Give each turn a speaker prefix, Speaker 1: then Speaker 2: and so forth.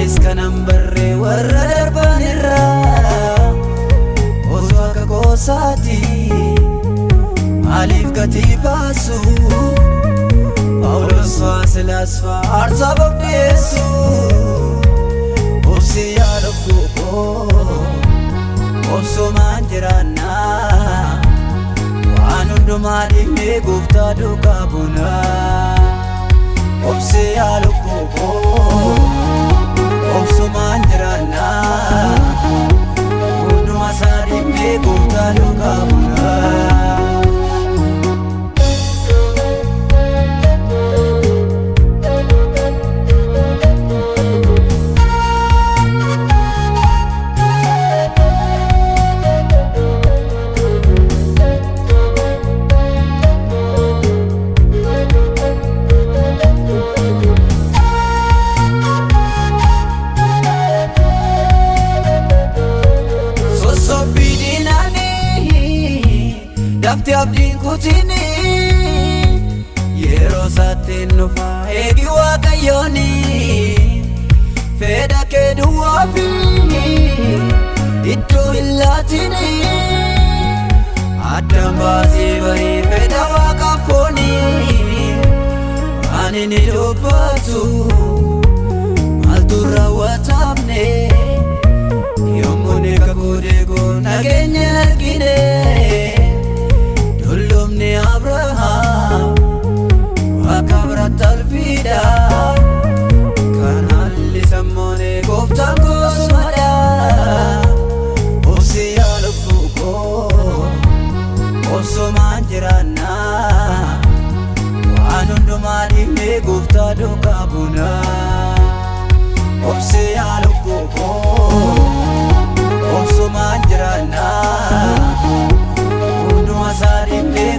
Speaker 1: anis kanan barre warra darban irraa osoo akka goosaati maaliif gatii baasu Pawulos faa Silaas faa aarsaa bobbeessu obsi yaada koo obsumaan jiraannaa waan hundumaa dhiibnee gooftaa duukaa buunaa obsi yaada koo obsumaan jiraannaa hundumaa isaa dhiibnee gooftaa duukaa buunaa Dafti abdiin kutini yeroo saatiin nufa eegi waaqayyooni fedha kee duwwaa fi iddoo hin laatini addaan baasee barii fedha waaqa fooni ani ni dubbatu maaltu raawwatamne yommuu ni kakuudeegoo nageenya argine Dullumni Abrahaam Waaqa biratti alfiidha kan haalli sammoonee gooftaan goosmadha obsi yaa lubbuu koo obsumaan jiraannaa waan hundumaa dhiibnee gooftaa duukaa buunaa obsi yaa lubbuu koo obsumaan jiraannaa hundumaa isaa dhiibnee